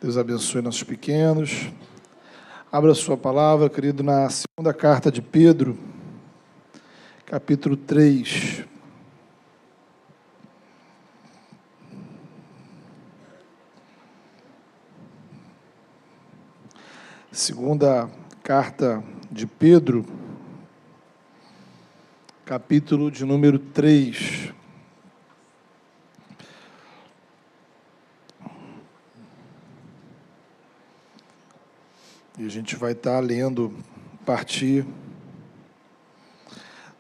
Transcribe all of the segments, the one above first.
Deus abençoe nossos pequenos. Abra a sua palavra, querido, na segunda carta de Pedro, capítulo 3. Segunda carta de Pedro, capítulo de número 3. E a gente vai estar lendo a partir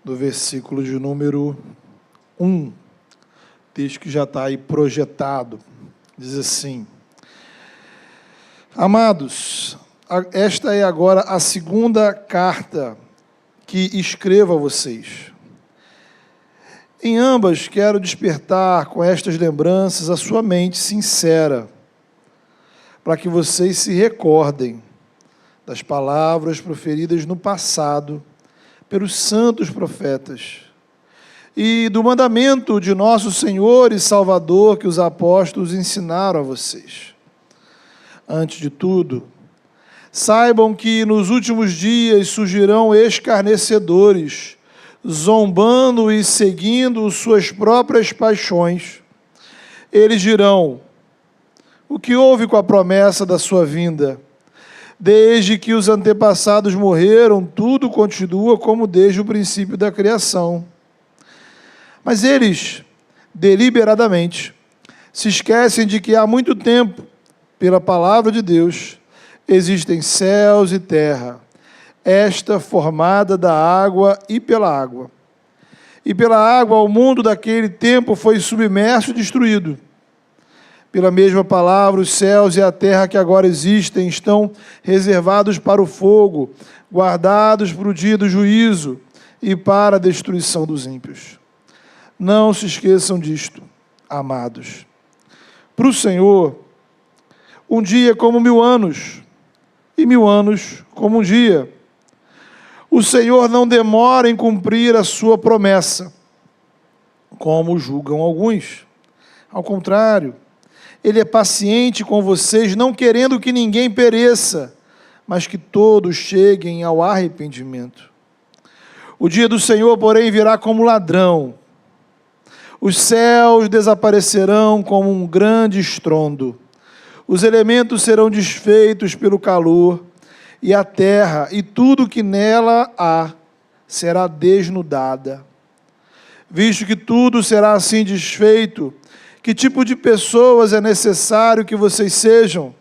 do versículo de número 1, texto que já está aí projetado. Diz assim: Amados, esta é agora a segunda carta que escrevo a vocês. Em ambas quero despertar com estas lembranças a sua mente sincera, para que vocês se recordem das palavras proferidas no passado pelos santos profetas e do mandamento de nosso Senhor e Salvador que os apóstolos ensinaram a vocês. Antes de tudo, saibam que nos últimos dias surgirão escarnecedores, zombando e seguindo suas próprias paixões. Eles dirão: o que houve com a promessa da sua vinda? Desde que os antepassados morreram, tudo continua como desde o princípio da criação. Mas eles, deliberadamente, se esquecem de que há muito tempo, pela palavra de Deus, existem céus e terra, esta formada da água e pela água. E pela água o mundo daquele tempo foi submerso e destruído. Pela mesma palavra, os céus e a terra que agora existem estão reservados para o fogo, guardados para o dia do juízo e para a destruição dos ímpios. Não se esqueçam disto, amados. Para o Senhor, um dia é como 1000 anos, e 1000 anos como um dia. O Senhor não demora em cumprir a sua promessa, como julgam alguns. Ao contrário, Ele é paciente com vocês, não querendo que ninguém pereça, mas que todos cheguem ao arrependimento. O dia do Senhor, porém, virá como ladrão. Os céus desaparecerão como um grande estrondo. Os elementos serão desfeitos pelo calor, e a terra e tudo que nela há será desnudada. Visto que tudo será assim desfeito, que tipo de pessoas é necessário que vocês sejam?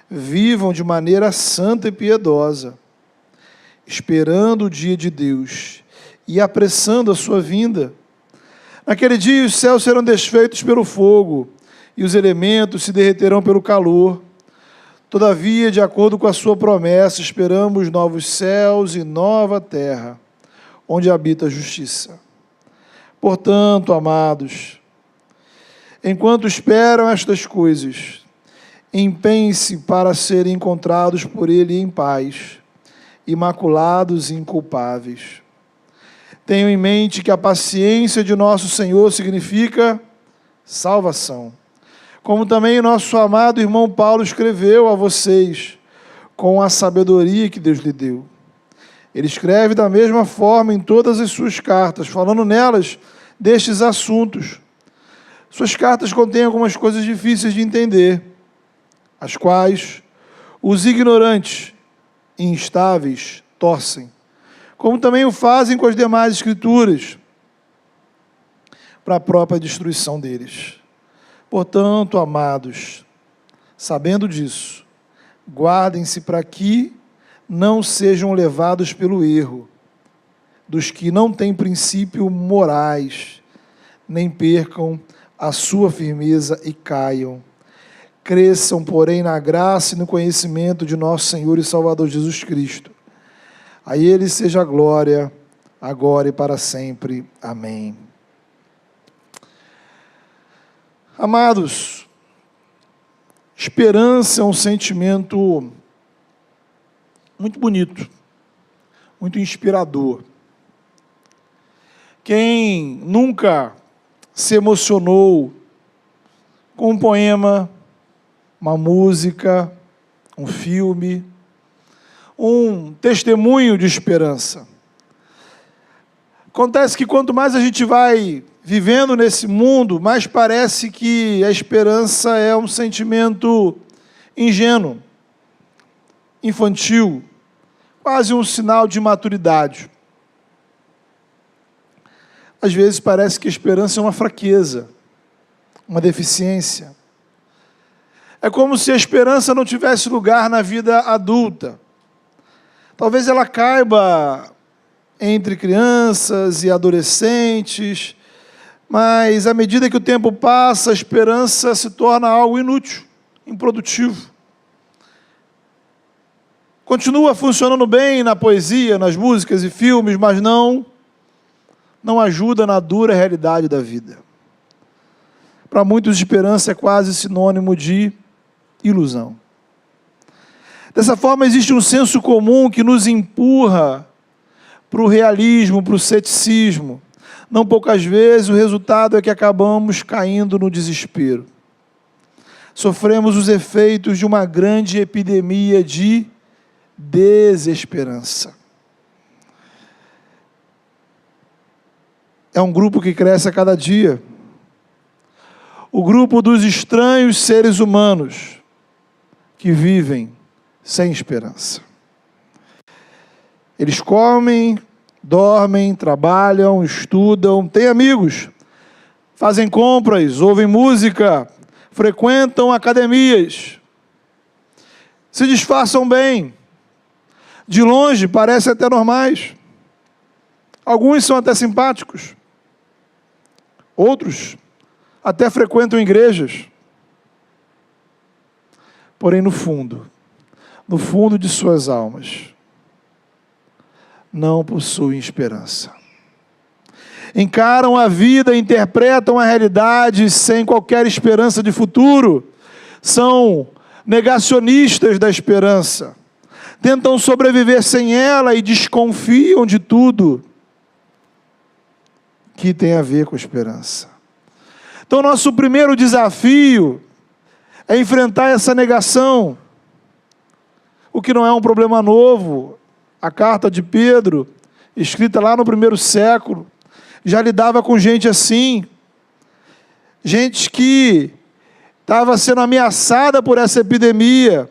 Vivam de maneira santa e piedosa, esperando o dia de Deus e apressando a sua vinda. Naquele dia os céus serão desfeitos pelo fogo e os elementos se derreterão pelo calor. Todavia, de acordo com a sua promessa, esperamos novos céus e nova terra, onde habita a justiça. Portanto, amados, enquanto esperam estas coisas, empenhem-se para serem encontrados por Ele em paz, imaculados e inculpáveis. Tenham em mente que a paciência de nosso Senhor significa salvação. Como também o nosso amado irmão Paulo escreveu a vocês, com a sabedoria que Deus lhe deu. Ele escreve da mesma forma em todas as suas cartas, falando nelas destes assuntos. Suas cartas contêm algumas coisas difíceis de entender, as quais os ignorantes e instáveis torcem, como também o fazem com as demais escrituras, para a própria destruição deles. Portanto, amados, sabendo disso, guardem-se para que não sejam levados pelo erro dos que não têm princípio morais, nem percam a sua firmeza e caiam. Cresçam, porém, na graça e no conhecimento de nosso Senhor e Salvador Jesus Cristo. A Ele seja a glória, agora e para sempre. Amém. Amados, esperança é um sentimento muito bonito, muito inspirador. Quem nunca se emocionou com um poema, uma música, um filme, um testemunho de esperança. Acontece que quanto mais a gente vai vivendo nesse mundo, mais parece que a esperança é um sentimento ingênuo, infantil, quase um sinal de imaturidade. Às vezes parece que a esperança é uma fraqueza, uma deficiência. É como se a esperança não tivesse lugar na vida adulta. Talvez ela caiba entre crianças e adolescentes, mas à medida que o tempo passa, a esperança se torna algo inútil, improdutivo. Continua funcionando bem na poesia, nas músicas e filmes, mas não ajuda na dura realidade da vida. Para muitos, esperança é quase sinônimo de ilusão. Dessa forma, existe um senso comum que nos empurra para o realismo, para o ceticismo. Não poucas vezes o resultado é que acabamos caindo no desespero. Sofremos os efeitos de uma grande epidemia de desesperança. É um grupo que cresce a cada dia. O grupo dos estranhos seres humanos que vivem sem esperança. Eles comem, dormem, trabalham, estudam, têm amigos, fazem compras, ouvem música, frequentam academias, se disfarçam bem, de longe parecem até normais. Alguns são até simpáticos, outros até frequentam igrejas. Porém, no fundo de suas almas, não possuem esperança. Encaram a vida, interpretam a realidade sem qualquer esperança de futuro. São negacionistas da esperança. Tentam sobreviver sem ela e desconfiam de tudo que tem a ver com esperança. Então, nosso primeiro desafio é enfrentar essa negação, o que não é um problema novo. A carta de Pedro, escrita lá no primeiro século, já lidava com gente assim, gente que estava sendo ameaçada por essa epidemia,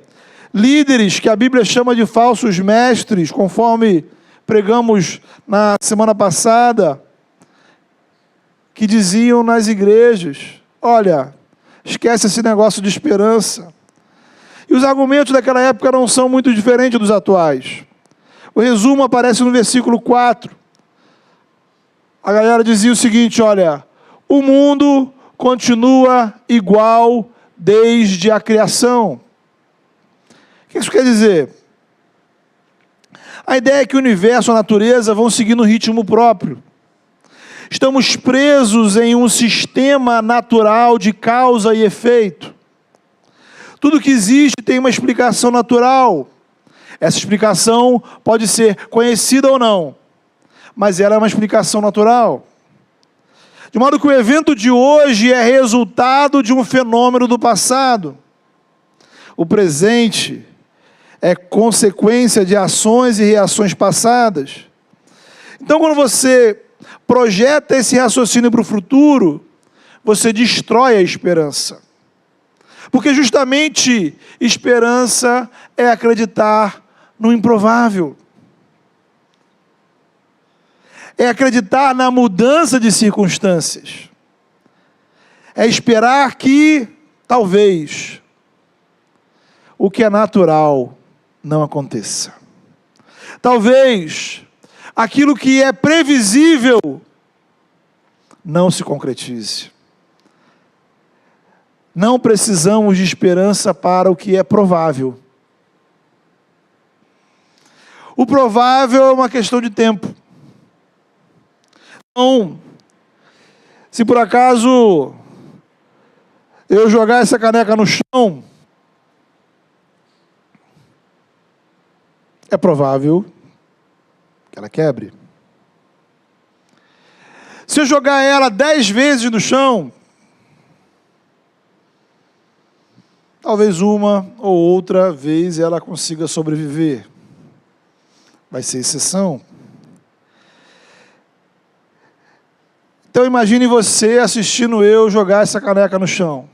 líderes que a Bíblia chama de falsos mestres, conforme pregamos na semana passada, que diziam nas igrejas: olha, esquece esse negócio de esperança. E os argumentos daquela época não são muito diferentes dos atuais. O resumo aparece no versículo 4. A galera dizia o seguinte: olha, o mundo continua igual desde a criação. O que isso quer dizer? A ideia é que o universo e a natureza vão seguir no ritmo próprio. Estamos presos em um sistema natural de causa e efeito. Tudo que existe tem uma explicação natural. Essa explicação pode ser conhecida ou não, mas ela é uma explicação natural. De modo que o evento de hoje é resultado de um fenômeno do passado. O presente é consequência de ações e reações passadas. Então, quando você projeta esse raciocínio para o futuro, você destrói a esperança. Porque justamente esperança é acreditar no improvável. É acreditar na mudança de circunstâncias. É esperar que, talvez, o que é natural não aconteça. Talvez aquilo que é previsível não se concretize. Não precisamos de esperança para o que é provável. O provável é uma questão de tempo. Então, se por acaso eu jogar essa caneca no chão, é provável que ela quebre. Se eu jogar ela 10 vezes no chão, talvez uma ou outra vez ela consiga sobreviver. Vai ser exceção. Então imagine você assistindo eu jogar essa caneca no chão.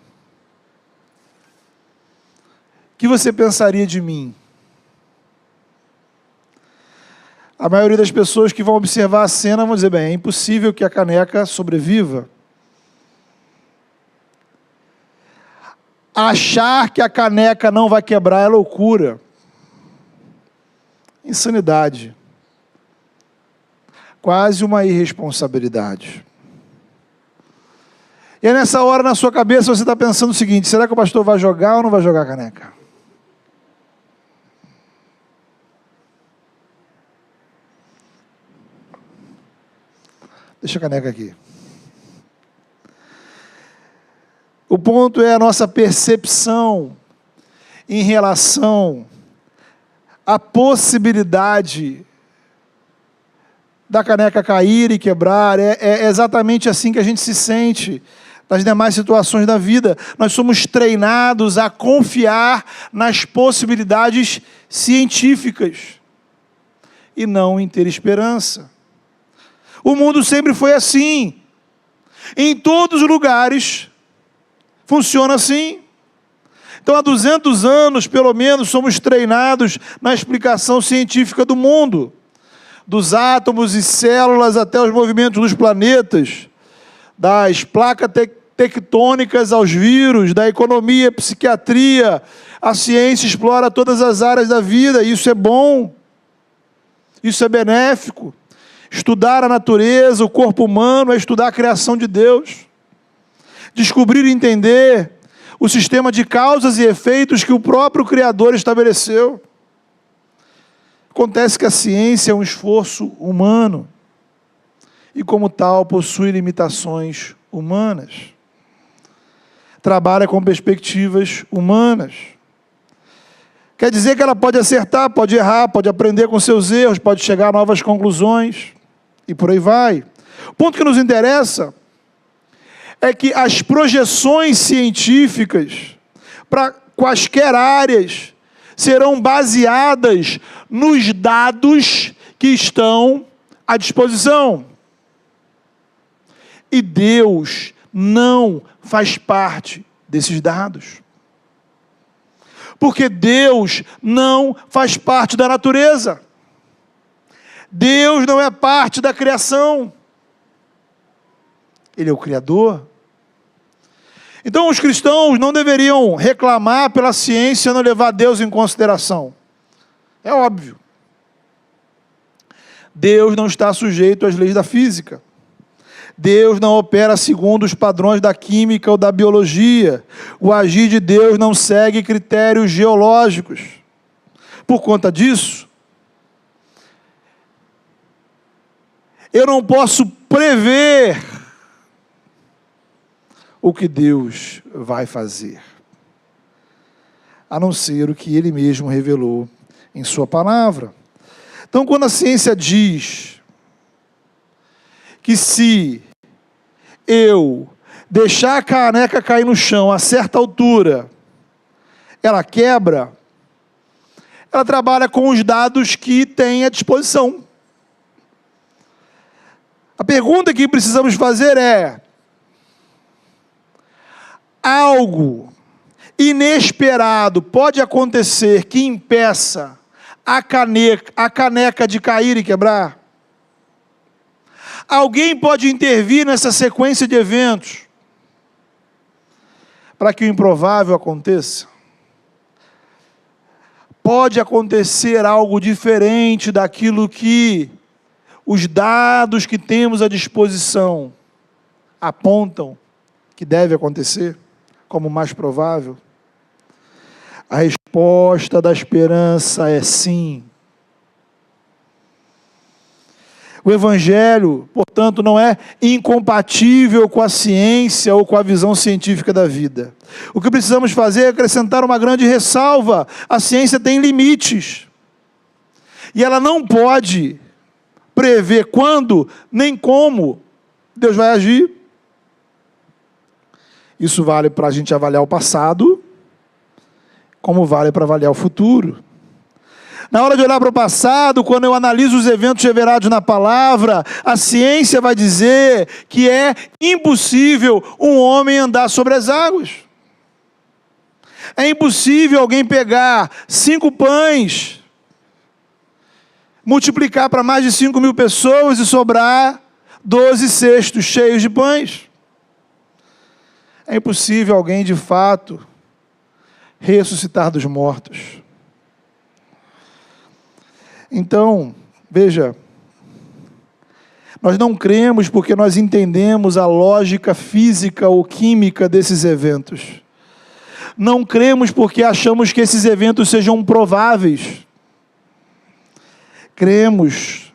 O que você pensaria de mim? A maioria das pessoas que vão observar a cena vão dizer, bem, é impossível que a caneca sobreviva. Achar que a caneca não vai quebrar é loucura. Insanidade. Quase uma irresponsabilidade. E é nessa hora, na sua cabeça, você está pensando o seguinte, será que o pastor vai jogar ou não vai jogar a caneca? Deixa a caneca aqui. O ponto é a nossa percepção em relação à possibilidade da caneca cair e quebrar. É exatamente assim que a gente se sente nas demais situações da vida. Nós somos treinados a confiar nas possibilidades científicas e não em ter esperança. O mundo sempre foi assim. Em todos os lugares funciona assim. Então, há 200 anos, pelo menos, somos treinados na explicação científica do mundo. Dos átomos e células até os movimentos dos planetas, das placas tectônicas aos vírus, da economia, psiquiatria. A ciência explora todas as áreas da vida, e isso é bom, isso é benéfico. Estudar a natureza, o corpo humano, é estudar a criação de Deus. Descobrir e entender o sistema de causas e efeitos que o próprio Criador estabeleceu. Acontece que a ciência é um esforço humano e, como tal, possui limitações humanas. Trabalha com perspectivas humanas. Quer dizer que ela pode acertar, pode errar, pode aprender com seus erros, pode chegar a novas conclusões e por aí vai. O ponto que nos interessa é que as projeções científicas para quaisquer áreas serão baseadas nos dados que estão à disposição. E Deus não faz parte desses dados. Porque Deus não faz parte da natureza. Deus não é parte da criação. Ele é o Criador. Então os cristãos não deveriam reclamar pela ciência não levar Deus em consideração. É óbvio. Deus não está sujeito às leis da física. Deus não opera segundo os padrões da química ou da biologia. O agir de Deus não segue critérios geológicos. Por conta disso, eu não posso prever o que Deus vai fazer, a não ser o que Ele mesmo revelou em sua palavra. Então, quando a ciência diz que se eu deixar a caneca cair no chão a certa altura, ela quebra, ela trabalha com os dados que tem à disposição. A pergunta que precisamos fazer é: algo inesperado pode acontecer que impeça a caneca de cair e quebrar? Alguém pode intervir nessa sequência de eventos para que o improvável aconteça? Pode acontecer algo diferente daquilo que os dados que temos à disposição apontam que deve acontecer, como mais provável? A resposta da esperança é sim. O Evangelho, portanto, não é incompatível com a ciência ou com a visão científica da vida. O que precisamos fazer é acrescentar uma grande ressalva: a ciência tem limites. E ela não pode prever quando, nem como Deus vai agir. Isso vale para a gente avaliar o passado, como vale para avaliar o futuro. Na hora de olhar para o passado, quando eu analiso os eventos revelados na palavra, a ciência vai dizer que é impossível um homem andar sobre as águas. É impossível alguém pegar 5 pães, multiplicar para mais de 5.000 pessoas e sobrar 12 cestos cheios de pães. É impossível alguém, de fato, ressuscitar dos mortos. Então, veja, nós não cremos porque nós entendemos a lógica física ou química desses eventos. Não cremos porque achamos que esses eventos sejam prováveis. Cremos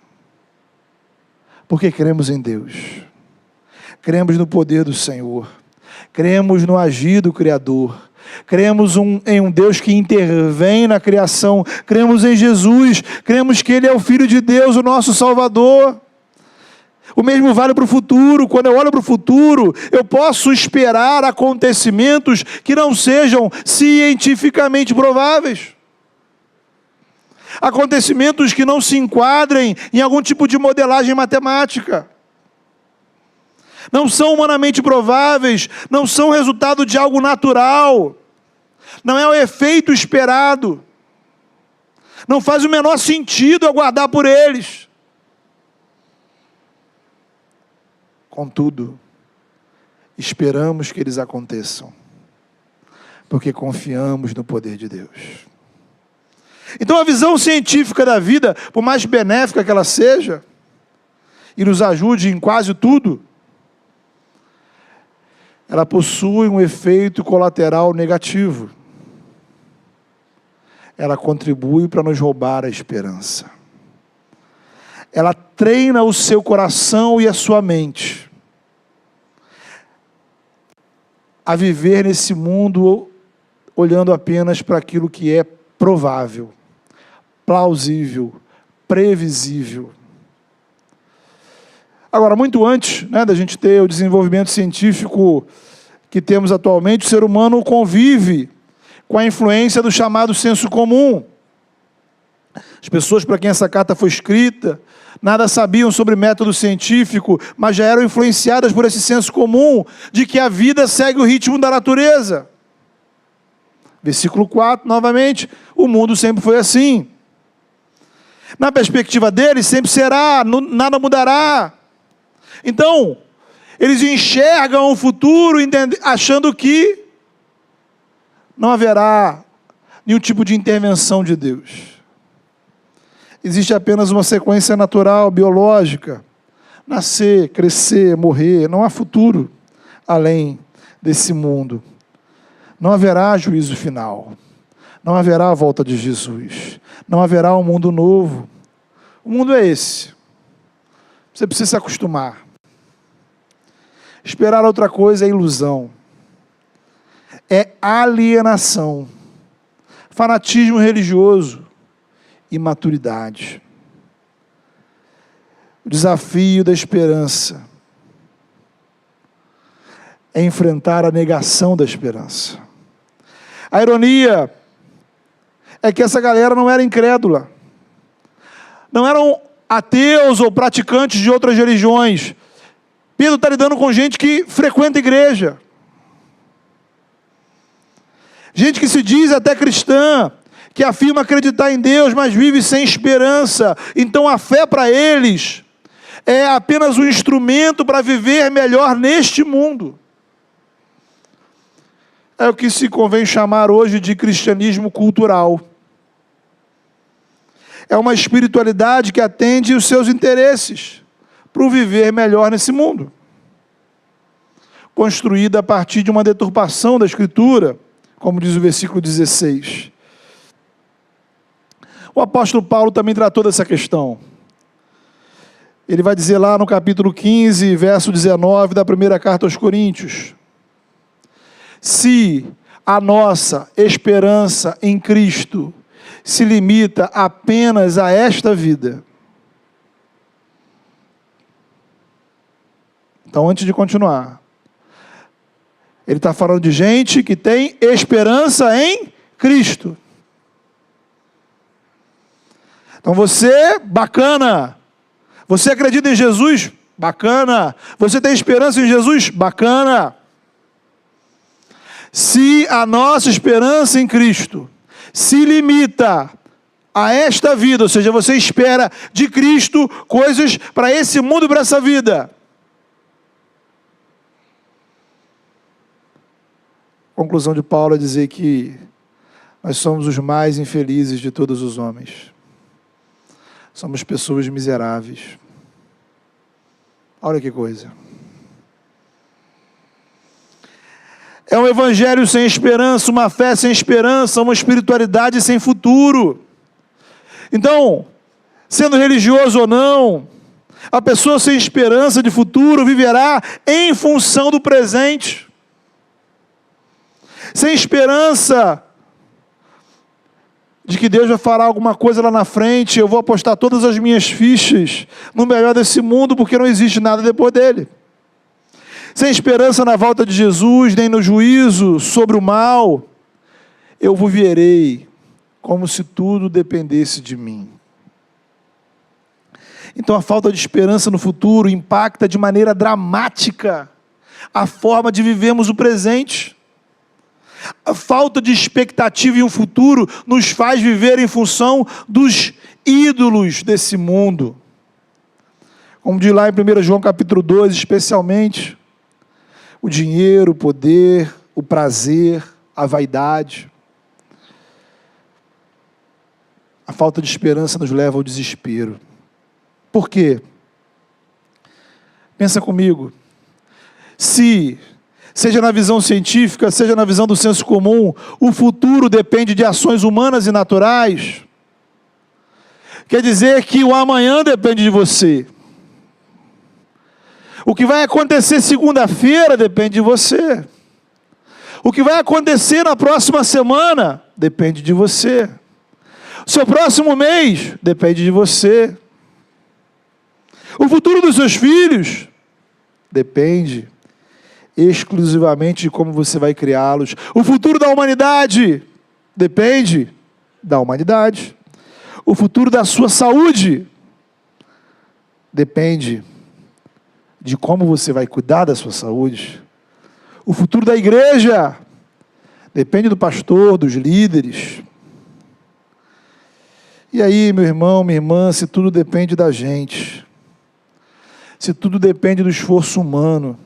porque cremos em Deus. Cremos no poder do Senhor. Cremos no agir do Criador. Cremos em um Deus que intervém na criação. Cremos em Jesus. Cremos que Ele é o Filho de Deus, o nosso Salvador. O mesmo vale para o futuro. Quando eu olho para o futuro, eu posso esperar acontecimentos que não sejam cientificamente prováveis. Acontecimentos que não se enquadrem em algum tipo de modelagem matemática. Não são humanamente prováveis, não são resultado de algo natural. Não é o efeito esperado. Não faz o menor sentido aguardar por eles. Contudo, esperamos que eles aconteçam, porque confiamos no poder de Deus. Então a visão científica da vida, por mais benéfica que ela seja, e nos ajude em quase tudo, ela possui um efeito colateral negativo. Ela contribui para nos roubar a esperança. Ela treina o seu coração e a sua mente a viver nesse mundo olhando apenas para aquilo que é provável, plausível, previsível. Agora, muito antes, da gente ter o desenvolvimento científico que temos atualmente, o ser humano convive com a influência do chamado senso comum. As pessoas para quem essa carta foi escrita, nada sabiam sobre método científico, mas já eram influenciadas por esse senso comum de que a vida segue o ritmo da natureza. Versículo 4, novamente, o mundo sempre foi assim. Na perspectiva deles, sempre será, nada mudará. Então, eles enxergam o futuro achando que não haverá nenhum tipo de intervenção de Deus. Existe apenas uma sequência natural, biológica. Nascer, crescer, morrer. Não há futuro além desse mundo. Não haverá juízo final. Não haverá a volta de Jesus. Não haverá um mundo novo. O mundo é esse. Você precisa se acostumar. Esperar outra coisa é ilusão. É alienação. Fanatismo religioso. Imaturidade. O desafio da esperança é enfrentar a negação da esperança. A ironia é que essa galera não era incrédula. Não eram ateus ou praticantes de outras religiões. Pedro está lidando com gente que frequenta a igreja. Gente que se diz até cristã, que afirma acreditar em Deus, mas vive sem esperança. Então a fé para eles é apenas um instrumento para viver melhor neste mundo. É o que se convém chamar hoje de cristianismo cultural. É uma espiritualidade que atende os seus interesses para o viver melhor nesse mundo. Construída a partir de uma deturpação da Escritura, como diz o versículo 16. O apóstolo Paulo também tratou dessa questão. Ele vai dizer lá no capítulo 15, verso 19 da primeira carta aos Coríntios: se a nossa esperança em Cristo se limita apenas a esta vida. Então, antes de continuar, ele está falando de gente que tem esperança em Cristo. Então você, bacana. Você acredita em Jesus? Bacana. Você tem esperança em Jesus? Bacana. Se a nossa esperança em Cristo se limita a esta vida, ou seja, você espera de Cristo coisas para esse mundo e para essa vida. A conclusão de Paulo é dizer que nós somos os mais infelizes de todos os homens. Somos pessoas miseráveis. Olha que coisa. É um evangelho sem esperança, uma fé sem esperança, uma espiritualidade sem futuro. Então, sendo religioso ou não, a pessoa sem esperança de futuro viverá em função do presente. Sem esperança de que Deus vai fará alguma coisa lá na frente, eu vou apostar todas as minhas fichas no melhor desse mundo, porque não existe nada depois dele. Sem esperança na volta de Jesus, nem no juízo sobre o mal, eu viverei como se tudo dependesse de mim. Então a falta de esperança no futuro impacta de maneira dramática a forma de vivermos o presente. A falta de expectativa em um futuro nos faz viver em função dos ídolos desse mundo. Como diz lá em 1 João capítulo 2, especialmente, o dinheiro, o poder, o prazer, a vaidade. A falta de esperança nos leva ao desespero. Por quê? Pensa comigo. Seja na visão científica, seja na visão do senso comum, o futuro depende de ações humanas e naturais, quer dizer que o amanhã depende de você. O que vai acontecer segunda-feira depende de você. O que vai acontecer na próxima semana depende de você. O seu próximo mês depende de você. O futuro dos seus filhos depende exclusivamente de como você vai criá-los. O futuro da humanidade depende da humanidade. O futuro da sua saúde depende de como você vai cuidar da sua saúde. O futuro da igreja depende do pastor, dos líderes. E aí, meu irmão, minha irmã, se tudo depende da gente, se tudo depende do esforço humano,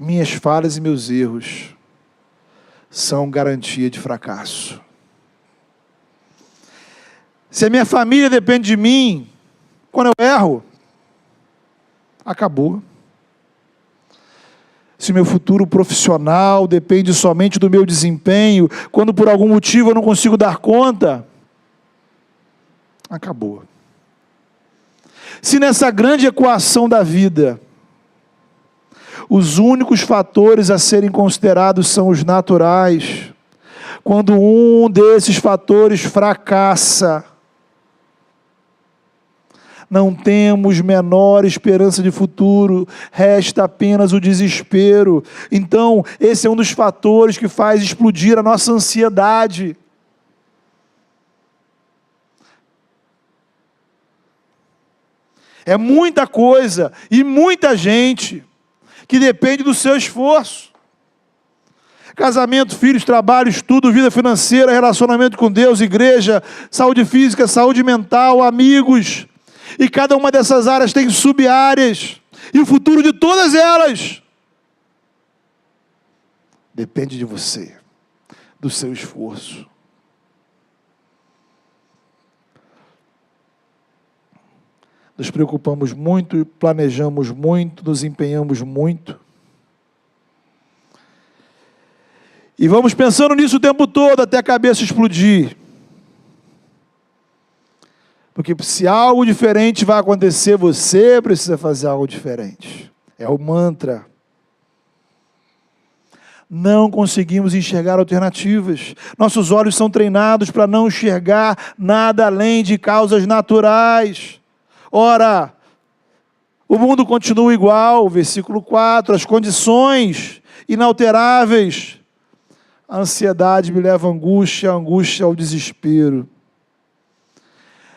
minhas falhas e meus erros são garantia de fracasso. Se a minha família depende de mim, quando eu erro, acabou. Se meu futuro profissional depende somente do meu desempenho, quando por algum motivo eu não consigo dar conta, acabou. Se nessa grande equação da vida, os únicos fatores a serem considerados são os naturais, quando um desses fatores fracassa, não temos menor esperança de futuro, resta apenas o desespero. Então, esse é um dos fatores que faz explodir a nossa ansiedade. É muita coisa e muita gente que depende do seu esforço. Casamento, filhos, trabalho, estudo, vida financeira, relacionamento com Deus, igreja, saúde física, saúde mental, amigos. E cada uma dessas áreas tem sub-áreas. E o futuro de todas elas depende de você, do seu esforço. Nos preocupamos muito, planejamos muito, nos empenhamos muito. E vamos pensando nisso o tempo todo, até a cabeça explodir. Porque se algo diferente vai acontecer, você precisa fazer algo diferente. É o mantra. Não conseguimos enxergar alternativas. Nossos olhos são treinados para não enxergar nada além de causas naturais. Ora, o mundo continua igual, versículo 4, as condições inalteráveis. A ansiedade me leva à angústia, a angústia ao desespero.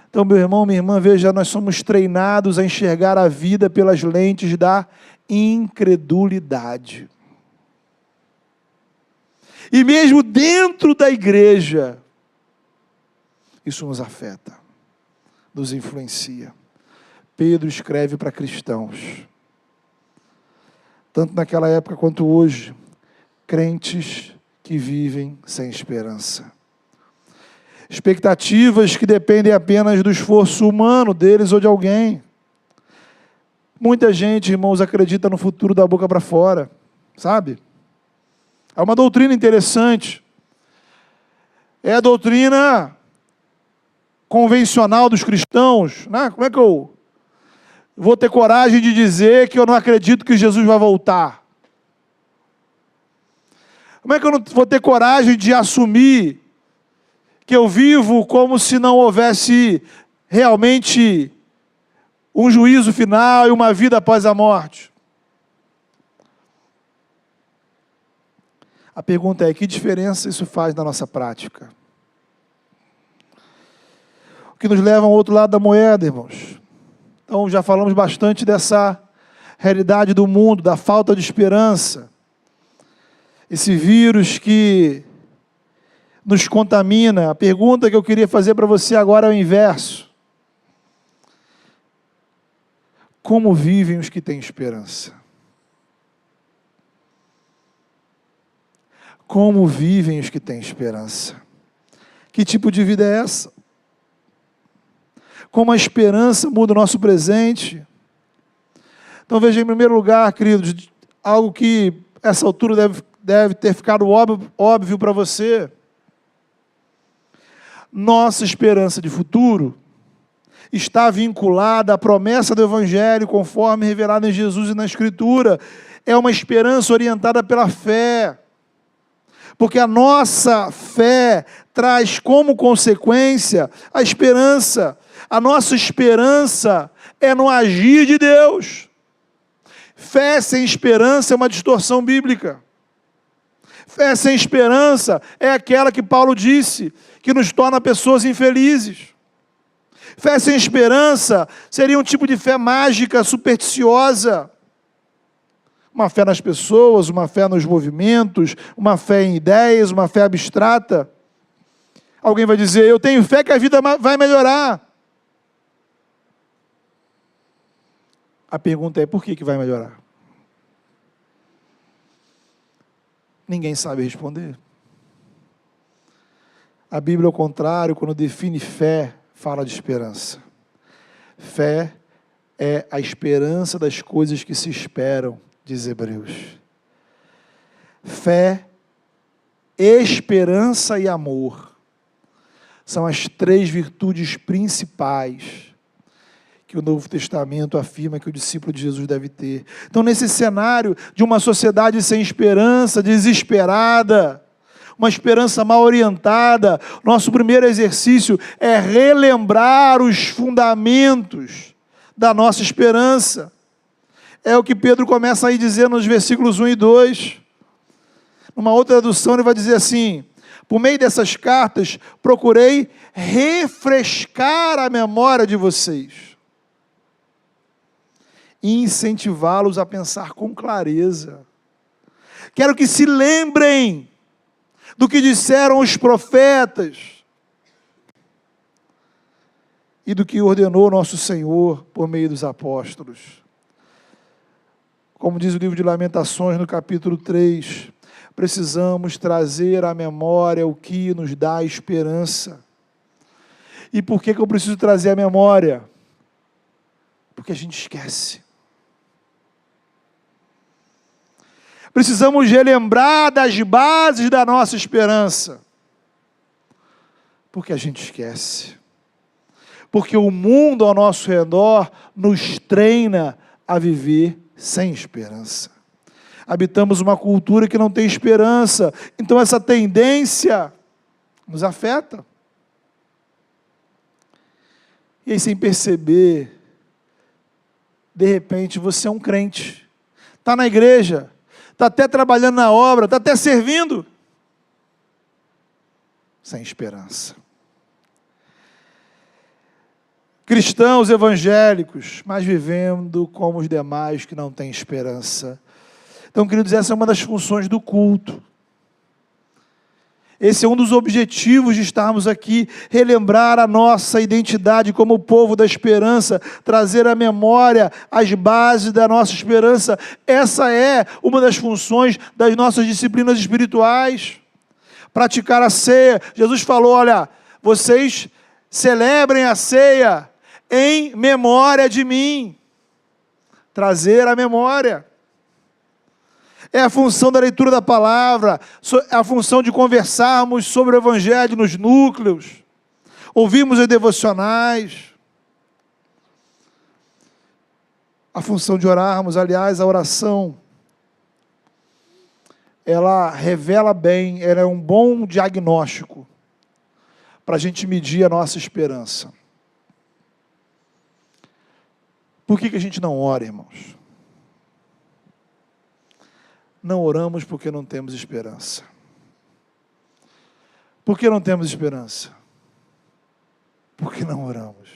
Então, meu irmão, minha irmã, veja, nós somos treinados a enxergar a vida pelas lentes da incredulidade. E mesmo dentro da igreja, isso nos afeta, nos influencia. Pedro escreve para cristãos, tanto naquela época quanto hoje, crentes que vivem sem esperança. Expectativas que dependem apenas do esforço humano deles ou de alguém. Muita gente, irmãos, acredita no futuro da boca para fora, sabe? É uma doutrina interessante. É a doutrina convencional dos cristãos, né? Como é que eu vou ter coragem de dizer que eu não acredito que Jesus vai voltar? Como é que eu não vou ter coragem de assumir que eu vivo como se não houvesse realmente um juízo final e uma vida após a morte? A pergunta é, que diferença isso faz na nossa prática? O que nos leva ao outro lado da moeda, irmãos. Então, já falamos bastante dessa realidade do mundo, da falta de esperança. Esse vírus que nos contamina. A pergunta que eu queria fazer para você agora é o inverso. Como vivem os que têm esperança? Como vivem os que têm esperança? Que tipo de vida é essa? Como a esperança muda o nosso presente? Então veja, em primeiro lugar, queridos, algo que a essa altura deve ter ficado óbvio para você. Nossa esperança de futuro está vinculada à promessa do Evangelho, conforme revelada em Jesus e na Escritura. É uma esperança orientada pela fé. Porque a nossa fé traz como consequência a esperança. A nossa esperança é no agir de Deus. Fé sem esperança é uma distorção bíblica. Fé sem esperança é aquela que Paulo disse, que nos torna pessoas infelizes. Fé sem esperança seria um tipo de fé mágica, supersticiosa. Uma fé nas pessoas, uma fé nos movimentos, uma fé em ideias, uma fé abstrata. Alguém vai dizer, eu tenho fé que a vida vai melhorar. A pergunta é, por que vai melhorar? Ninguém sabe responder. A Bíblia, ao contrário, quando define fé, fala de esperança. Fé é a esperança das coisas que se esperam, diz Hebreus. Fé, esperança e amor são as três virtudes principais que o Novo Testamento afirma que o discípulo de Jesus deve ter. Então, nesse cenário de uma sociedade sem esperança, desesperada, uma esperança mal orientada, nosso primeiro exercício é relembrar os fundamentos da nossa esperança. É o que Pedro começa aí dizendo nos versículos 1 e 2. Numa outra tradução ele vai dizer assim, por meio dessas cartas, procurei refrescar a memória de vocês e incentivá-los a pensar com clareza. Quero que se lembrem do que disseram os profetas e do que ordenou nosso Senhor por meio dos apóstolos. Como diz o livro de Lamentações, no capítulo 3, precisamos trazer à memória o que nos dá esperança. E por que eu preciso trazer à memória? Porque a gente esquece. Precisamos relembrar das bases da nossa esperança. Porque a gente esquece. Porque o mundo ao nosso redor nos treina a viver sem esperança. Habitamos uma cultura que não tem esperança. Então essa tendência nos afeta. E aí, sem perceber, de repente você é um crente. Está na igreja, está até trabalhando na obra, está até servindo, sem esperança. Cristãos evangélicos, mas vivendo como os demais que não têm esperança. Então, queridos, essa é uma das funções do culto. Esse é um dos objetivos de estarmos aqui, relembrar a nossa identidade como povo da esperança, trazer à memória as bases da nossa esperança. Essa é uma das funções das nossas disciplinas espirituais. Praticar a ceia. Jesus falou, olha, vocês celebrem a ceia em memória de mim. Trazer à memória. É a função da leitura da palavra, é a função de conversarmos sobre o Evangelho nos núcleos, ouvirmos os devocionais, a função de orarmos. Aliás, a oração, ela revela bem, ela é um bom diagnóstico para a gente medir a nossa esperança. Por que a gente não ora, irmãos? Não oramos porque não temos esperança. Por que não temos esperança? Porque não oramos.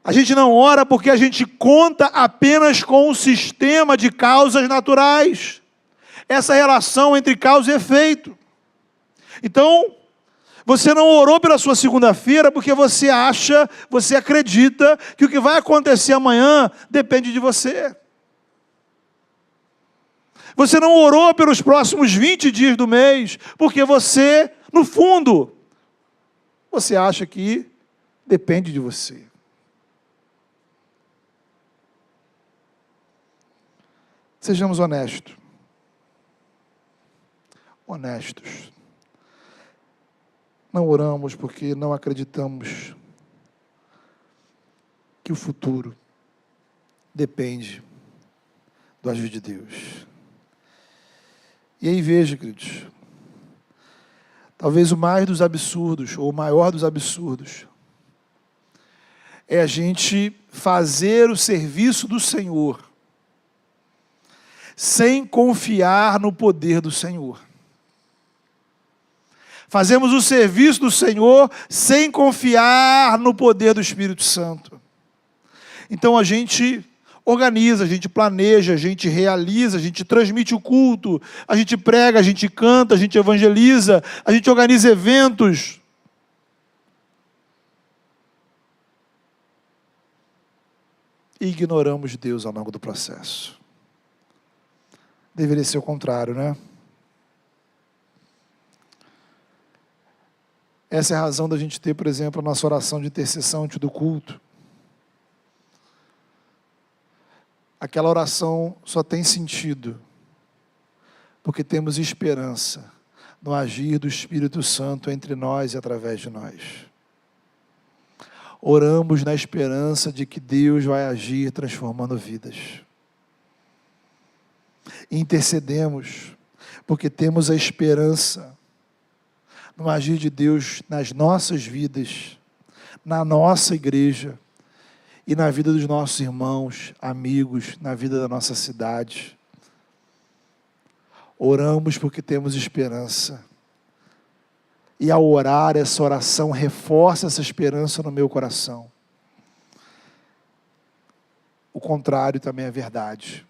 A gente não ora porque a gente conta apenas com um sistema de causas naturais. Essa relação entre causa e efeito. Então, você não orou pela sua segunda-feira porque você acha, você acredita que o que vai acontecer amanhã depende de você. Você não orou pelos próximos 20 dias do mês, porque você, no fundo, você acha que depende de você. Sejamos honestos. Honestos. Não oramos porque não acreditamos que o futuro depende do agir de Deus. E aí veja, queridos, talvez o mais dos absurdos, ou o maior dos absurdos, é a gente fazer o serviço do Senhor sem confiar no poder do Senhor. Fazemos o serviço do Senhor sem confiar no poder do Espírito Santo. Então a gente organiza, a gente planeja, a gente realiza, a gente transmite o culto, a gente prega, a gente canta, a gente evangeliza, a gente organiza eventos. E ignoramos Deus ao longo do processo. Deveria ser o contrário, né? Essa é a razão da gente ter, por exemplo, a nossa oração de intercessão antes do culto. Aquela oração só tem sentido porque temos esperança no agir do Espírito Santo entre nós e através de nós. Oramos na esperança de que Deus vai agir transformando vidas. Intercedemos porque temos a esperança no agir de Deus nas nossas vidas, na nossa igreja, e na vida dos nossos irmãos, amigos, na vida da nossa cidade. Oramos porque temos esperança. E ao orar, essa oração reforça essa esperança no meu coração. O contrário também é verdade.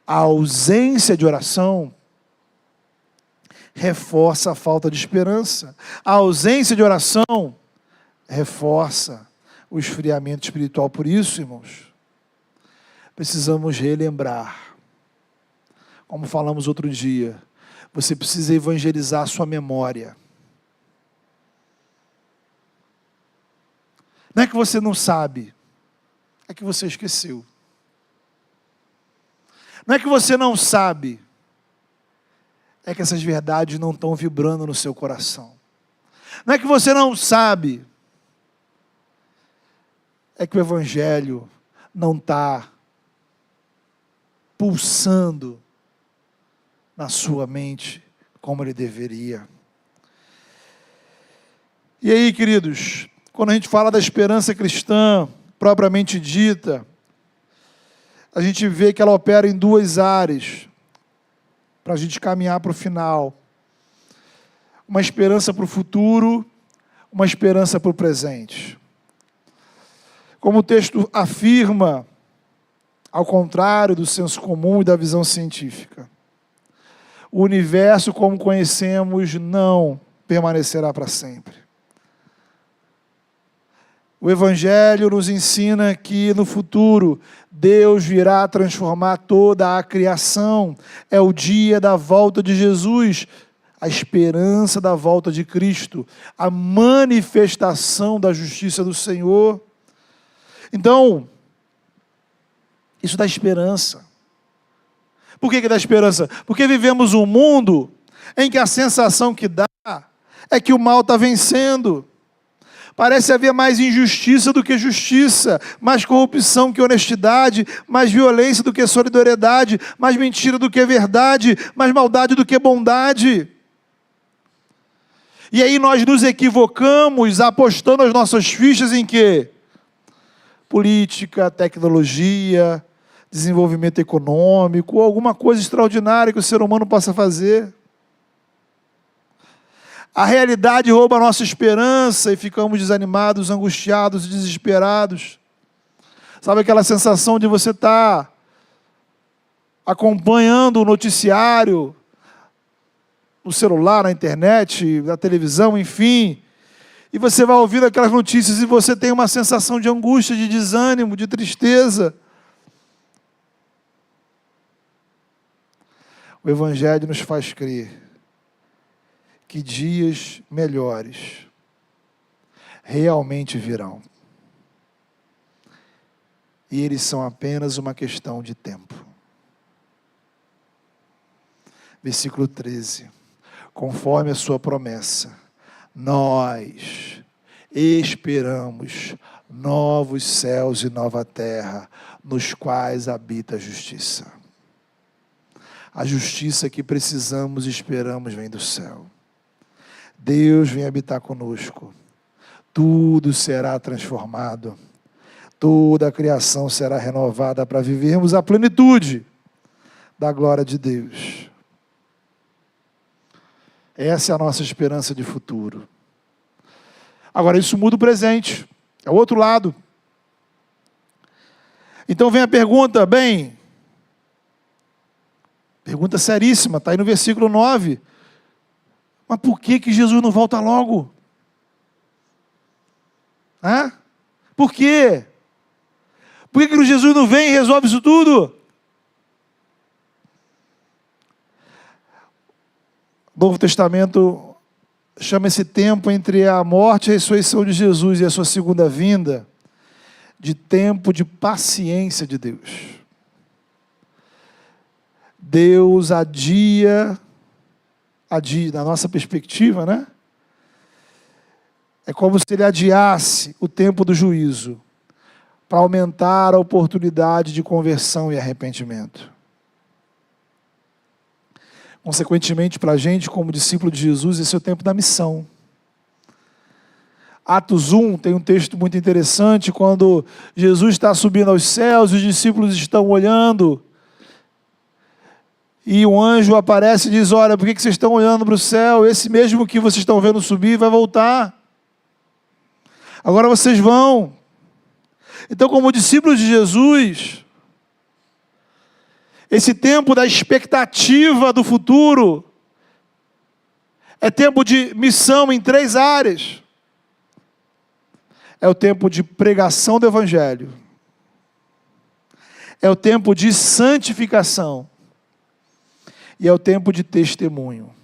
A ausência de oração reforça a falta de esperança. A ausência de oração reforça o esfriamento espiritual. Por isso, irmãos, precisamos relembrar. Como falamos outro dia, você precisa evangelizar a sua memória. Não é que você não sabe, é que você esqueceu. Não é que você não sabe, é que essas verdades não estão vibrando no seu coração. Não é que você não sabe, é que o Evangelho não está pulsando na sua mente como ele deveria. E aí, queridos, quando a gente fala da esperança cristã, propriamente dita, a gente vê que ela opera em duas áreas, para a gente caminhar para o final. Uma esperança para o futuro, uma esperança para o presente. Como o texto afirma, ao contrário do senso comum e da visão científica, o universo como conhecemos não permanecerá para sempre. O Evangelho nos ensina que no futuro Deus virá transformar toda a criação. É o dia da volta de Jesus, a esperança da volta de Cristo, a manifestação da justiça do Senhor. Então, isso dá esperança. Por que dá esperança? Porque vivemos um mundo em que a sensação que dá é que o mal está vencendo. Parece haver mais injustiça do que justiça, mais corrupção que honestidade, mais violência do que solidariedade, mais mentira do que verdade, mais maldade do que bondade. E aí nós nos equivocamos apostando as nossas fichas em quê? Política, tecnologia, desenvolvimento econômico, ou alguma coisa extraordinária que o ser humano possa fazer. A realidade rouba a nossa esperança e ficamos desanimados, angustiados, desesperados. Sabe aquela sensação de você estar acompanhando o noticiário, no celular, na internet, na televisão, enfim, e você vai ouvindo aquelas notícias e você tem uma sensação de angústia, de desânimo, de tristeza. O Evangelho nos faz crer que dias melhores realmente virão. E eles são apenas uma questão de tempo. Versículo 13. Conforme a sua promessa, nós esperamos novos céus e nova terra, nos quais habita a justiça. A justiça que precisamos e esperamos vem do céu. Deus vem habitar conosco. Tudo será transformado. Toda a criação será renovada para vivermos a plenitude da glória de Deus. Essa é a nossa esperança de futuro. Agora, isso muda o presente. É o outro lado. Então vem a pergunta, pergunta seríssima, está aí no versículo 9. Mas por que Jesus não volta logo? Por quê? Por que Jesus não vem e resolve isso tudo? O Novo Testamento chama esse tempo entre a morte e a ressurreição de Jesus e a sua segunda vinda de tempo de paciência de Deus. Deus adia, na nossa perspectiva, né? É como se ele adiasse o tempo do juízo para aumentar a oportunidade de conversão e arrependimento. Consequentemente, para a gente, como discípulo de Jesus, esse é o tempo da missão. Atos 1 tem um texto muito interessante, quando Jesus está subindo aos céus, os discípulos estão olhando, e um anjo aparece e diz, olha, por que vocês estão olhando para o céu? Esse mesmo que vocês estão vendo subir vai voltar. Agora vocês vão. Então, como discípulos de Jesus, esse tempo da expectativa do futuro é tempo de missão em 3 áreas. É o tempo de pregação do Evangelho. É o tempo de santificação. E é o tempo de testemunho.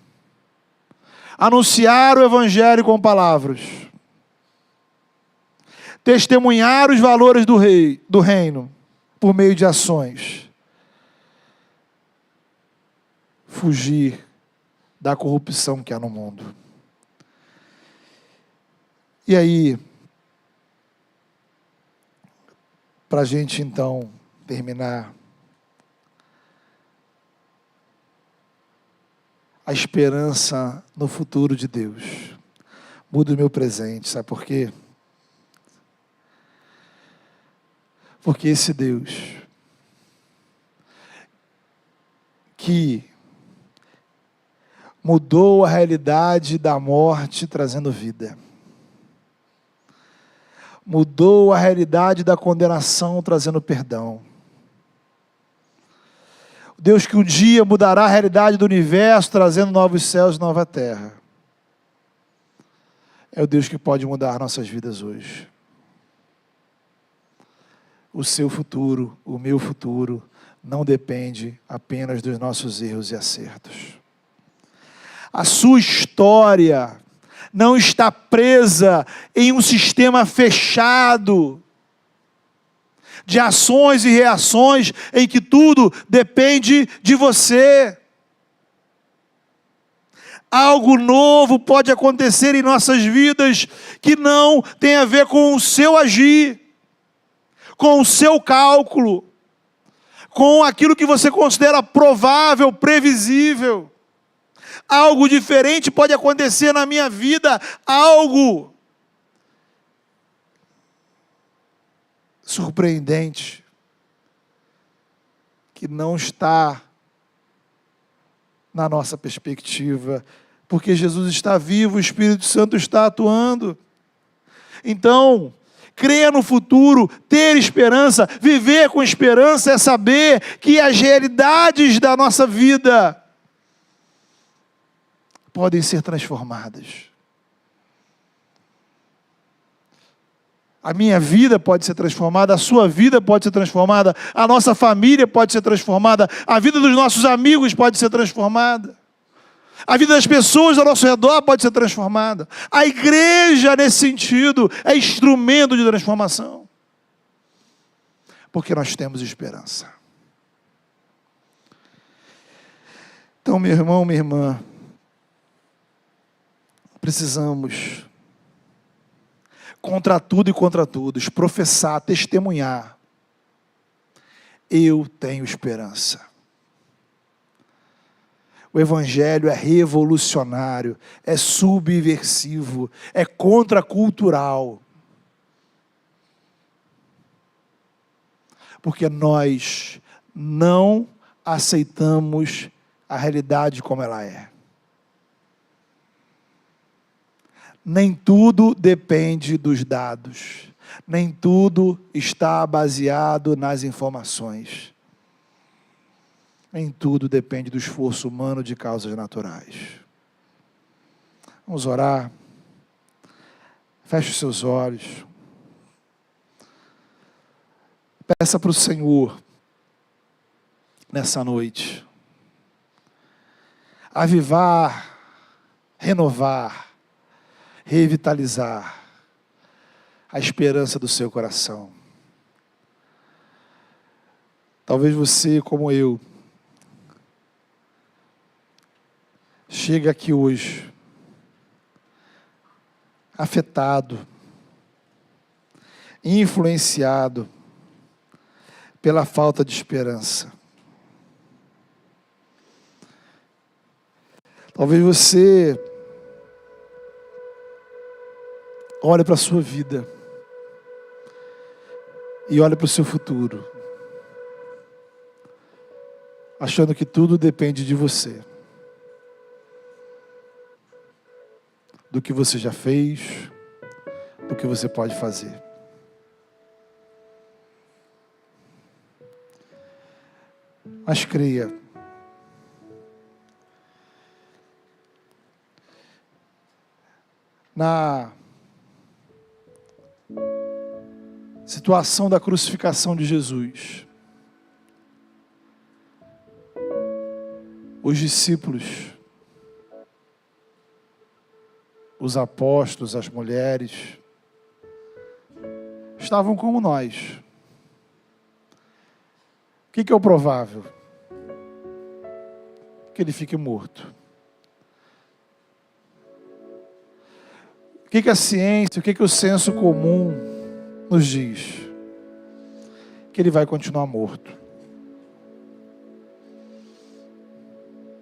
Anunciar o Evangelho com palavras. Testemunhar os valores do reino por meio de ações. Fugir da corrupção que há no mundo. E aí, para a gente então terminar, a esperança no futuro de Deus muda o meu presente, sabe por quê? Porque esse Deus que mudou a realidade da morte, trazendo vida. Mudou a realidade da condenação, trazendo perdão. Deus que um dia mudará a realidade do universo, trazendo novos céus e nova terra. É o Deus que pode mudar nossas vidas hoje. O seu futuro, o meu futuro, não depende apenas dos nossos erros e acertos. A sua história não está presa em um sistema fechado de ações e reações em que tudo depende de você. Algo novo pode acontecer em nossas vidas que não tem a ver com o seu agir, com o seu cálculo, com aquilo que você considera provável, previsível. Algo diferente pode acontecer na minha vida, algo surpreendente, que não está na nossa perspectiva, porque Jesus está vivo, o Espírito Santo está atuando. Então, crer no futuro, ter esperança, viver com esperança é saber que as realidades da nossa vida podem ser transformadas. A minha vida pode ser transformada, a sua vida pode ser transformada, a nossa família pode ser transformada, a vida dos nossos amigos pode ser transformada, a vida das pessoas ao nosso redor pode ser transformada. A igreja, nesse sentido, é instrumento de transformação, porque nós temos esperança. Então, meu irmão, minha irmã, precisamos, contra tudo e contra todos, professar, testemunhar: eu tenho esperança. O Evangelho é revolucionário, é subversivo, é contracultural. Porque nós não aceitamos a realidade como ela é. Nem tudo depende dos dados, nem tudo está baseado nas informações. Nem tudo depende do esforço humano de causas naturais. Vamos orar. Feche os seus olhos. Peça para o Senhor, nessa noite, avivar, renovar, revitalizar a esperança do seu coração. Talvez você, como eu, chegue aqui hoje afetado, influenciado pela falta de esperança. Talvez você olhe para a sua vida e olhe para o seu futuro, achando que tudo depende de você, do que você já fez, do que você pode fazer. Mas creia, na situação da crucificação de Jesus, os discípulos, os apóstolos, as mulheres, estavam como nós. O que é o provável? Que ele fique morto. O que a ciência, o que o senso comum nos diz? Que ele vai continuar morto.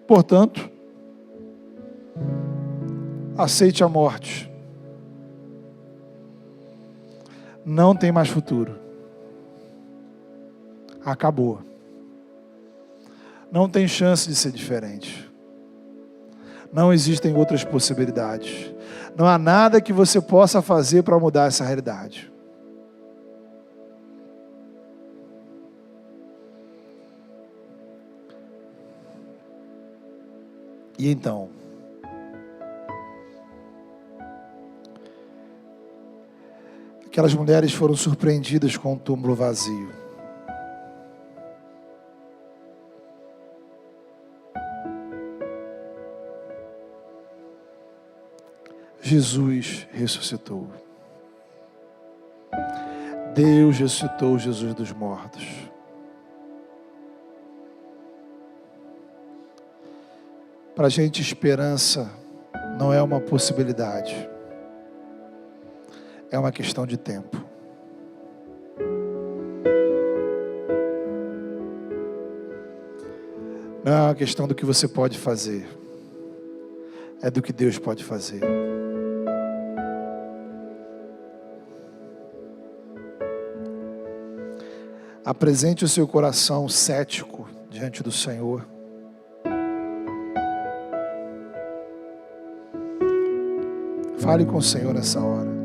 Portanto, aceite a morte. Não tem mais futuro. Acabou. não tem chance de ser diferente. Não existem outras possibilidades. Não há nada que você possa fazer para mudar essa realidade. E então, aquelas mulheres foram surpreendidas com o túmulo vazio. Jesus ressuscitou. Deus ressuscitou Jesus dos mortos. Para a gente, esperança não é uma possibilidade. É uma questão de tempo. Não é uma questão do que você pode fazer. É do que Deus pode fazer. Apresente o seu coração cético diante do Senhor. Fale com o Senhor nessa hora.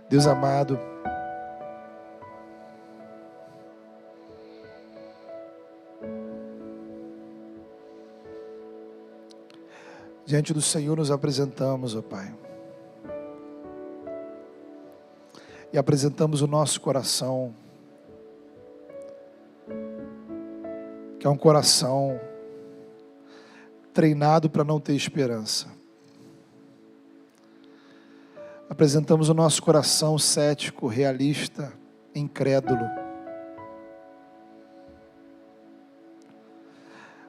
Deus amado, diante do Senhor nos apresentamos, ó Pai, e apresentamos o nosso coração, que é um coração treinado para não ter esperança. Apresentamos o nosso coração cético, realista, incrédulo.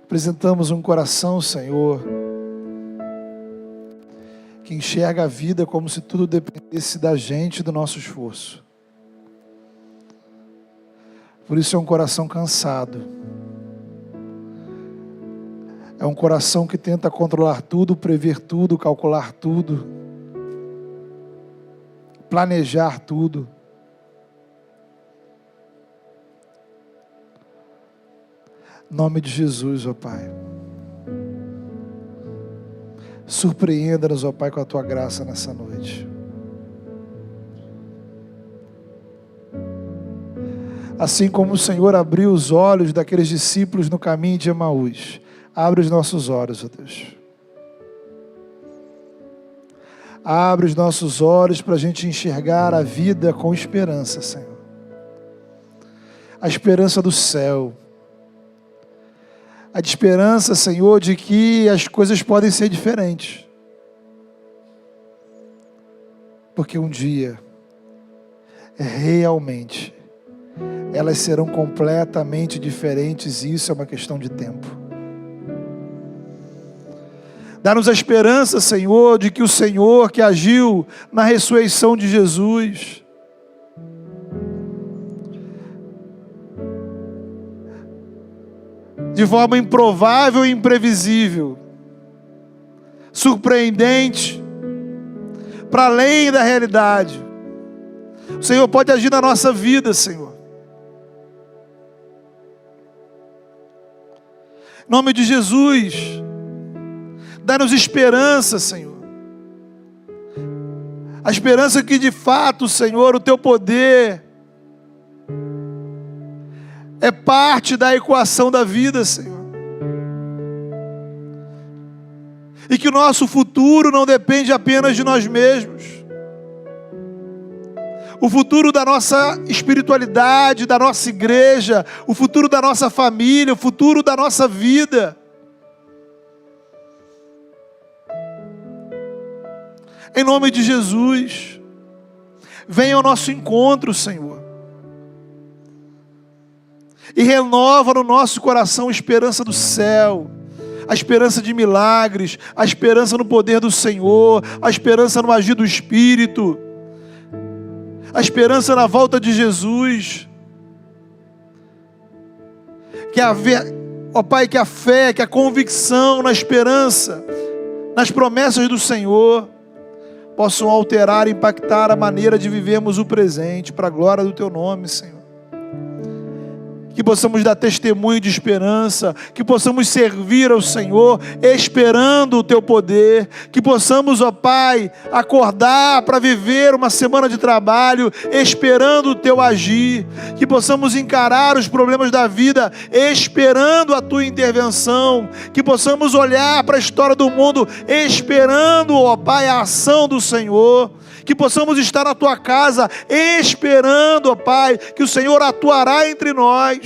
Apresentamos um coração, Senhor, que enxerga a vida como se tudo dependesse da gente e do nosso esforço. Por isso é um coração cansado. É um coração que tenta controlar tudo, prever tudo, calcular tudo, planejar tudo. Em nome de Jesus, ó Pai. Surpreenda-nos, ó Pai, com a Tua graça nessa noite. Assim como o Senhor abriu os olhos daqueles discípulos no caminho de Emaús, abre os nossos olhos, ó Deus. Abre os nossos olhos para a gente enxergar a vida com esperança, Senhor. A esperança do céu. A esperança, Senhor, de que as coisas podem ser diferentes. Porque um dia, realmente, elas serão completamente diferentes e isso é uma questão de tempo. Dá-nos a esperança, Senhor, de que o Senhor que agiu na ressurreição de Jesus, de forma improvável e imprevisível, surpreendente, para além da realidade, o Senhor pode agir na nossa vida, Senhor. Em nome de Jesus, dá-nos esperança, Senhor. A esperança que de fato, Senhor, o Teu poder é parte da equação da vida, Senhor. E que o nosso futuro não depende apenas de nós mesmos. O futuro da nossa espiritualidade, da nossa igreja, o futuro da nossa família, o futuro da nossa vida em nome de Jesus, Venha ao nosso encontro, Senhor. E renova no nosso coração a esperança do céu, a esperança de milagres, a esperança no poder do Senhor, a esperança no agir do Espírito, a esperança na volta de Jesus. Ó Pai, que a fé, que a convicção na esperança, nas promessas do Senhor, possam alterar e impactar a maneira de vivermos o presente, para a glória do Teu nome, Senhor. Que possamos dar testemunho de esperança, que possamos servir ao Senhor, esperando o Teu poder, que possamos, ó Pai, acordar para viver uma semana de trabalho, esperando o Teu agir, que possamos encarar os problemas da vida, esperando a Tua intervenção, que possamos olhar para a história do mundo, esperando, ó Pai, a ação do Senhor, que possamos estar na Tua casa, esperando, ó Pai, que o Senhor atuará entre nós,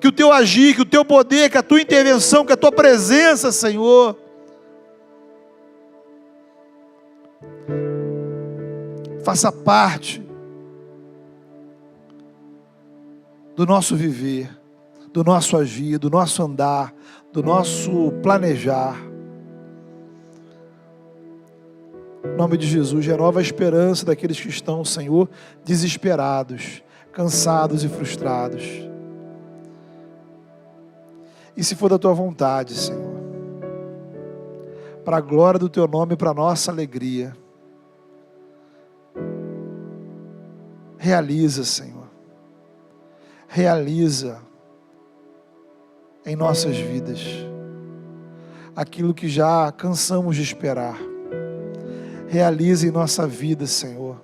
que o Teu agir, que o Teu poder, que a Tua intervenção, que a Tua presença, Senhor, faça parte do nosso viver, do nosso agir, do nosso andar, do nosso planejar. Em nome de Jesus, renova a esperança daqueles que estão, Senhor, desesperados, cansados e frustrados. E se for da Tua vontade, Senhor, para a glória do Teu nome e para a nossa alegria, realiza, Senhor, realiza em nossas vidas aquilo que já cansamos de esperar. Realiza em nossa vida, Senhor,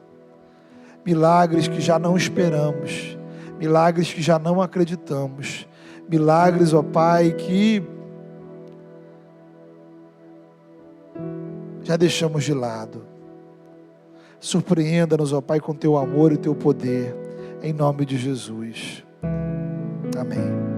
milagres que já não esperamos, milagres que já não acreditamos, milagres, ó Pai, que já deixamos de lado. Surpreenda-nos, ó Pai, com Teu amor e Teu poder, em nome de Jesus. Amém.